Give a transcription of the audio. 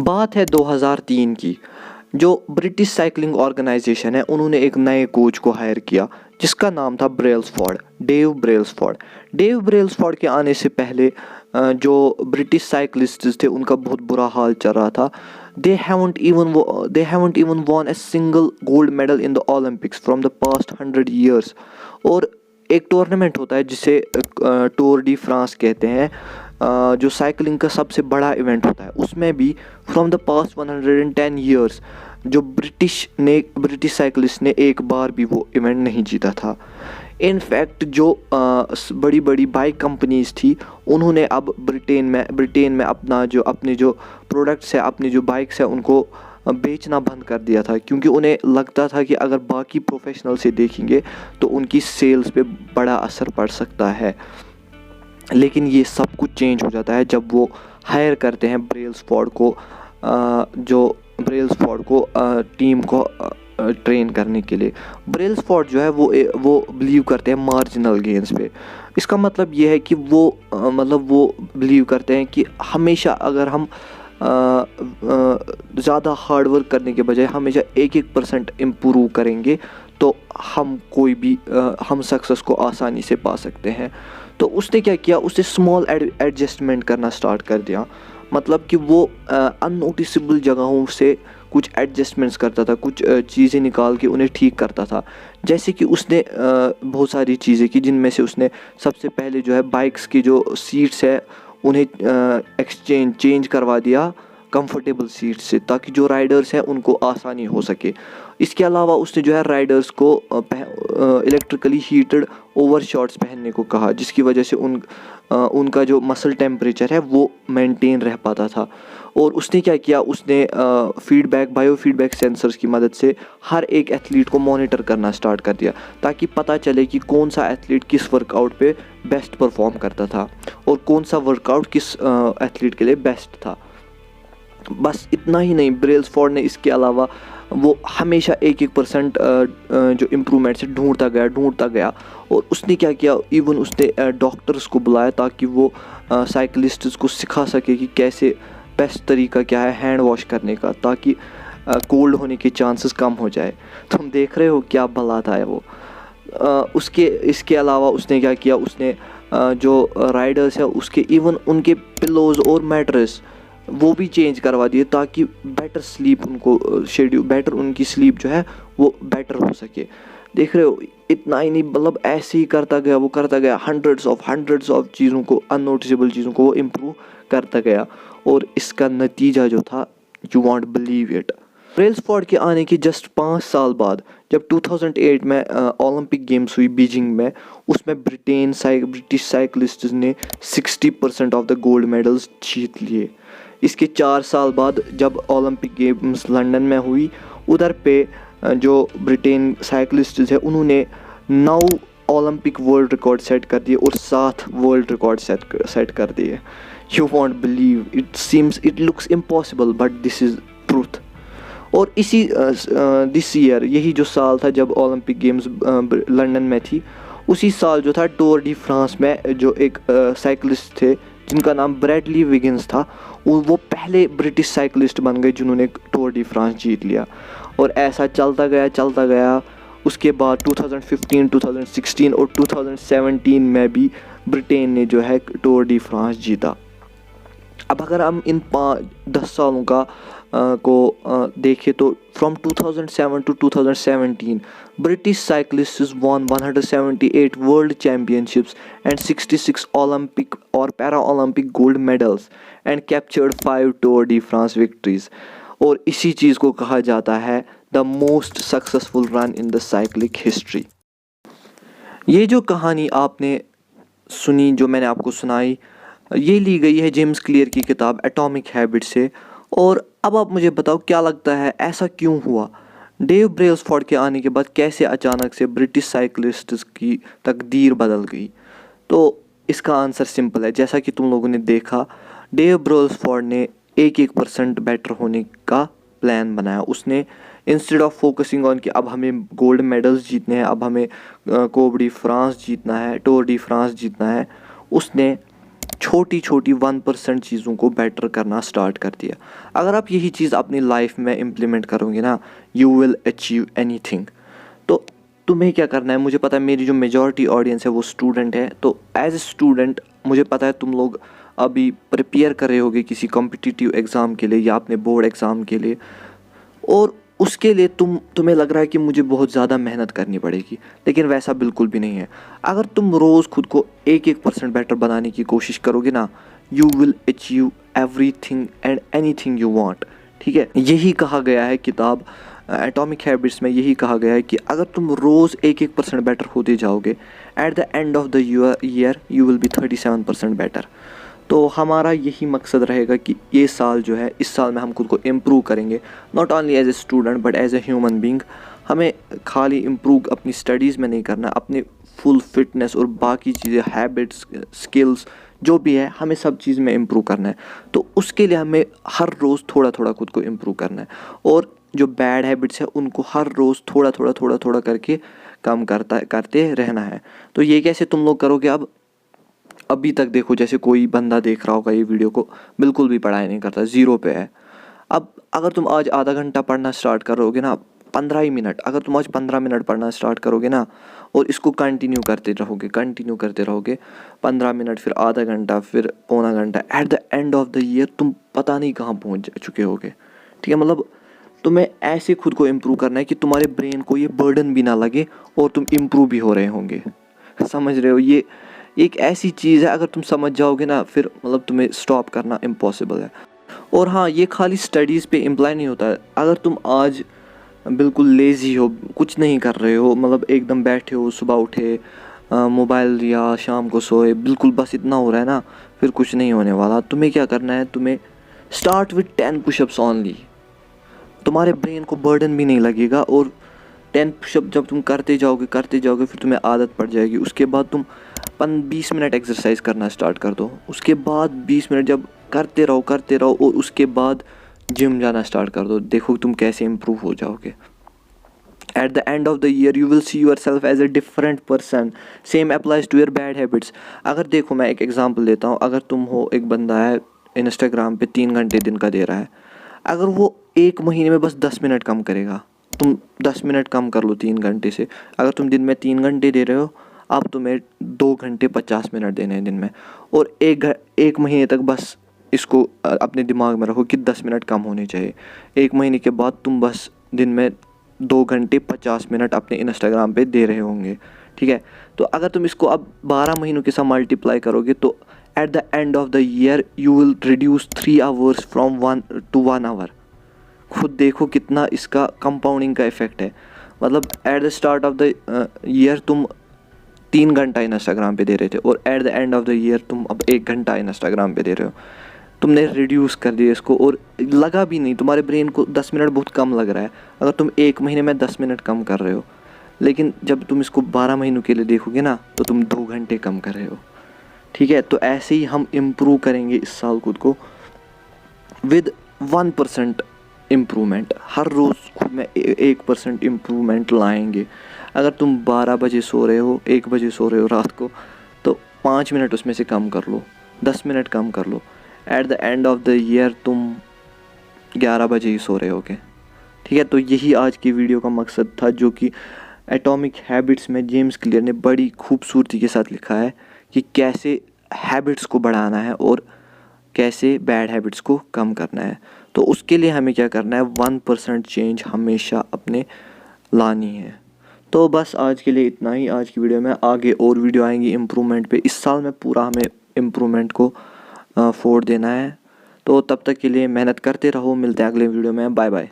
बात है 2003 की। जो ब्रिटिश साइकिलिंग ऑर्गेनाइजेशन है उन्होंने एक नए कोच को हायर किया जिसका नाम था Brailsford, Dave Brailsford. Dave Brailsford के आने से पहले जो ब्रिटिश साइकिलिस्ट्स थे उनका बहुत बुरा हाल चल रहा था। They haven't even won a single gold medal in the Olympics from the past 100 years. और एक टूर्नामेंट होता है जिसे टूर डी फ्रांस कहते हैं, जो साइकिलिंग का सबसे बड़ा इवेंट होता है, उसमें भी फ्रॉम द पास्ट 110 ईयर्स जो ब्रिटिश साइकिलिस्ट ने एक बार भी वो इवेंट नहीं जीता था। इनफैक्ट जो बड़ी बड़ी बाइक कंपनीज थी उन्होंने अब ब्रिटेन में अपने जो प्रोडक्ट्स है, अपनी जो बाइक्स है, उनको बेचना बंद कर दिया था, क्योंकि उन्हें लगता था कि अगर बाकी प्रोफेशनल से देखेंगे तो उनकी सेल्स पे बड़ा असर पड़ सकता है। लेकिन ये सब कुछ चेंज हो जाता है जब वो हायर करते हैं ब्रेल्सफोर्ड को टीम को ट्रेन करने के लिए। ब्रेल्सफोर्ड जो है वो बिलीव करते हैं मार्जिनल गेन्स पे। इसका मतलब ये है कि वो बिलीव करते हैं कि हमेशा अगर हम ज़्यादा हार्ड वर्क करने के बजाय हमेशा 1% इम्प्रूव करेंगे तो हम सक्सेस को आसानी से पा सकते हैं। तो उसने क्या किया, उसने स्मॉल एडजस्टमेंट करना स्टार्ट कर दिया। मतलब कि वो अननोटिसेबल जगहों से कुछ एडजस्टमेंट्स करता था, कुछ चीज़ें निकाल के उन्हें ठीक करता था। जैसे कि उसने बहुत सारी चीज़ें की, जिनमें से उसने सबसे पहले जो है बाइक्स की जो सीट्स है उन्हें चेंज करवा दिया कंफर्टेबल सीट से, ताकि जो राइडर्स हैं उनको आसानी हो सके। इसके अलावा उसने जो है राइडर्स को इलेक्ट्रिकली हीटेड ओवर शॉर्ट्स पहनने को कहा, जिसकी वजह से उनका जो मसल टेम्परेचर है वो मेंटेन रह पाता था। और उसने क्या किया, उसने बायो फीडबैक सेंसर्स की मदद से हर एक एथलीट को मॉनिटर करना स्टार्ट कर दिया, ताकि पता चले कि कौन सा एथलीट किस वर्कआउट पे बेस्ट परफॉर्म करता था और कौन सा वर्कआउट किस एथलीट के लिए बेस्ट था। बस इतना ही नहीं, ब्रेल्सफोर्ड ने इसके अलावा वो हमेशा 1% जो इम्प्रूवमेंट से ढूंढता गया। और उसने क्या किया, इवन उसने डॉक्टर्स को बुलाया ताकि वो साइकिलिस्ट्स को सिखा सके कि कैसे बेस्ट तरीका क्या है हैंड वॉश करने का, ताकि कोल्ड होने के चांसेस कम हो जाए। तुम देख रहे हो क्या भला था वो। इसके अलावा उसने क्या किया, उसने जो राइडर्स है उसके इवन उनके पिलोज और मैट्रेस वो भी चेंज करवा दिए, ताकि बेटर स्लीप उनकी स्लीप जो है वो बेटर हो सके। देख रहे हो, इतना ही नहीं, मतलब ऐसे ही करता गया हंड्रेड्स ऑफ चीज़ों को, अननोटिसेबल चीज़ों को वो इम्प्रूव करता गया। और इसका नतीजा जो था, you won't believe it, Brailsford के आने के जस्ट 5 साल बाद जब 2008 में ओलंपिक गेम्स हुई बीजिंग में, उसमें ब्रिटिश साइकिलिस्ट्स ने 60% ऑफ द गोल्ड मेडल्स जीत लिए। इसके 4 साल बाद जब ओलंपिक गेम्स लंदन में हुई, उधर पे जो ब्रिटेन साइकिलिस्ट्स है उन्होंने 9 ओलंपिक वर्ल्ड रिकॉर्ड सेट कर दिए और 7 वर्ल्ड रिकॉर्ड सेट कर दिए। You won't believe, it looks impossible but this is truth. और दिस ईयर, यही जो साल था जब ओलंपिक गेम्स लंदन में थी, उसी साल जो था टूर डी फ्रांस में जो एक साइकिलिस्ट थे जिनका नाम ब्रैडली विगिन्स था, वो पहले ब्रिटिश साइकिलिस्ट बन गए जिन्होंने टूर डी फ्रांस जीत लिया। और ऐसा चलता गया। उसके बाद 2015, 2016 और 2017 में भी ब्रिटेन ने जो है टूर डी फ्रांस जीता। अब अगर हम इन 10 सालों का देखें तो from 2007 to 2017 British cyclists won 178 world championships and 66 Olympic और para Olympic gold medals and captured 5 tour de France victories. और इसी चीज़ को कहा जाता है the most successful run in the cyclic history. ये जो कहानी आपने सुनी, जो मैंने आपको सुनाई, ये ली गई है जेम्स क्लियर की किताब एटॉमिक हैबिट से। और अब आप मुझे बताओ, क्या लगता है ऐसा क्यों हुआ? डेव ब्रेल्सफोर्ड के आने के बाद कैसे अचानक से ब्रिटिश साइकिलिस्ट्स की तकदीर बदल गई? तो इसका आंसर सिंपल है। जैसा कि तुम लोगों ने देखा, डेव ब्रेल्सफोर्ड ने 1% बेटर होने का प्लान बनाया। उसने इंस्टेड ऑफ फोकसिंग ऑन कि अब हमें गोल्ड मेडल्स जीतने हैं, अब हमें टूर डी फ्रांस जीतना है, उसने छोटी छोटी 1% चीज़ों को बेटर करना स्टार्ट कर दिया। अगर आप यही चीज़ अपनी लाइफ में इम्प्लीमेंट करोगे ना, यू विल अचीव एनीथिंग। तो तुम्हें क्या करना है, मुझे पता है मेरी जो मेजॉरिटी ऑडियंस है वो स्टूडेंट है, तो एज ए स्टूडेंट मुझे पता है तुम लोग अभी प्रिपेयर कर रहे होगे किसी कॉम्पिटिटिव एग्ज़ाम के लिए या अपने बोर्ड एग्ज़ाम के लिए, और उसके लिए तुम्हें लग रहा है कि मुझे बहुत ज़्यादा मेहनत करनी पड़ेगी, लेकिन वैसा बिल्कुल भी नहीं है। अगर तुम रोज़ खुद को 1% बेटर बनाने की कोशिश करोगे ना, you will achieve everything and anything you want. ठीक है, यही कहा गया है किताब एटॉमिक हैबिट्स में, यही कहा गया है कि अगर तुम रोज़ 1% बेटर होते जाओगे, at the end of the year you will be 37% better. तो हमारा यही मकसद रहेगा कि ये साल जो है, इस साल में हम खुद को इम्प्रूव करेंगे, not only as a student but as a human being. हमें खाली इम्प्रूव अपनी स्टडीज़ में नहीं करना, अपनी फुल फिटनेस और बाकी चीज़ें, हैबिट्स, स्किल्स जो भी है, हमें सब चीज़ में इम्प्रूव करना है। तो उसके लिए हमें हर रोज़ थोड़ा थोड़ा खुद को इम्प्रूव करना है, और जो बैड हैबिट्स है उनको हर रोज़ थोड़ा थोड़ा करके कम करते रहना है। तो ये कैसे तुम लोग करोगे? अब अभी तक देखो, जैसे कोई बंदा देख रहा होगा ये वीडियो को, बिल्कुल भी पढ़ाई नहीं करता, ज़ीरो पे है। अब अगर तुम आज आधा घंटा पढ़ना स्टार्ट करोगे ना, 15 ही मिनट, अगर तुम आज 15 मिनट पढ़ना स्टार्ट करोगे ना, और इसको कंटिन्यू करते रहोगे 15 मिनट, फिर आधा घंटा, फिर पौना घंटा, eight the end of the year तुम पता नहीं कहाँ पहुँच चुके होगे। ठीक है, मतलब तुम्हें ऐसे खुद को इम्प्रूव करना है कि तुम्हारे ब्रेन को ये बर्डन भी ना लगे और तुम इम्प्रूव भी हो रहे होंगे। समझ रहे हो? ये एक ऐसी चीज़ है, अगर तुम समझ जाओगे ना, फिर मतलब तुम्हें स्टॉप करना इम्पॉसिबल है। और हाँ, ये खाली स्टडीज़ पे इम्प्लाई नहीं होता है। अगर तुम आज बिल्कुल लेज़ी हो, कुछ नहीं कर रहे हो, मतलब एकदम बैठे हो, सुबह उठे, मोबाइल या शाम को सोए, बिल्कुल बस इतना हो रहा है ना, फिर कुछ नहीं होने वाला। तुम्हें क्या करना है, तुम्हें स्टार्ट विथ 10 पुशअप्स ऑनली। तुम्हारे ब्रेन को बर्डन भी नहीं लगेगा, और 10 पुशअप जब तुम करते जाओगे फिर तुम्हें आदत पड़ जाएगी। उसके बाद तुम 20 मिनट एक्सरसाइज करना स्टार्ट कर दो। उसके बाद 20 मिनट जब करते रहो, और उसके बाद जिम जाना स्टार्ट कर दो। देखो तुम कैसे इम्प्रूव हो जाओगे। At the end of the year you will see yourself as a different person. Same applies to your bad habits. अगर देखो, मैं एक एग्जांपल देता हूँ। अगर तुम हो, एक बंदा है इंस्टाग्राम पे 3 घंटे दिन का दे रहा है, अगर वो 1 महीने में बस 10 मिनट कम करेगा, तुम 10 मिनट कम कर लो 3 घंटे से। अगर तुम दिन में 3 घंटे दे रहे हो, अब तुम्हें 2 घंटे 50 मिनट देने हैं दिन में, और एक महीने तक बस इसको अपने दिमाग में रखो कि 10 मिनट कम होने चाहिए। 1 महीने के बाद तुम बस दिन में 2 घंटे 50 मिनट अपने इंस्टाग्राम पे दे रहे होंगे। ठीक है, तो अगर तुम इसको अब 12 महीनों के साथ मल्टीप्लाई करोगे, तो at the end of the year you will reduce 3 hours from 1 to 1 hour. खुद देखो कितना इसका कंपाउंडिंग का इफेक्ट है। मतलब at the start of the year तुम 3 घंटा इंस्टाग्राम पे दे रहे थे, और at the end of the year तुम अब 1 घंटा इंस्टाग्राम पे दे रहे हो। तुमने रिड्यूस कर दिया इसको, और लगा भी नहीं, तुम्हारे ब्रेन को 10 मिनट बहुत कम लग रहा है अगर तुम 1 महीने में 10 मिनट कम कर रहे हो। लेकिन जब तुम इसको 12 महीनों के लिए देखोगे ना, तो तुम 2 घंटे कम कर रहे हो। ठीक है, तो ऐसे ही हम इम्प्रूव करेंगे इस साल खुद को विद 1% इम्प्रूवमेंट। हर रोज़ खुद में 1% इम्प्रूवमेंट लाएंगे। अगर तुम 12 बजे सो रहे हो, 1 बजे सो रहे हो रात को, तो 5 मिनट उसमें से कम कर लो, 10 मिनट कम कर लो। At the end of the year तुम 11 बजे ही सो रहे होगे। ठीक है, तो यही आज की वीडियो का मकसद था, जो कि एटॉमिक हैबिट्स में जेम्स क्लियर ने बड़ी खूबसूरती के साथ लिखा है कि कैसे हैबिट्स को बढ़ाना है और कैसे बैड हैबिट्स को कम करना है। तो उसके लिए हमें क्या करना है, 1% चेंज हमेशा अपने लानी है। तो बस आज के लिए इतना ही आज की वीडियो में। आगे और वीडियो आएंगी इम्प्रूवमेंट पे। इस साल में पूरा हमें इम्प्रूवमेंट को फोड़ देना है। तो तब तक के लिए मेहनत करते रहो। मिलते हैं अगले वीडियो में। Bye bye.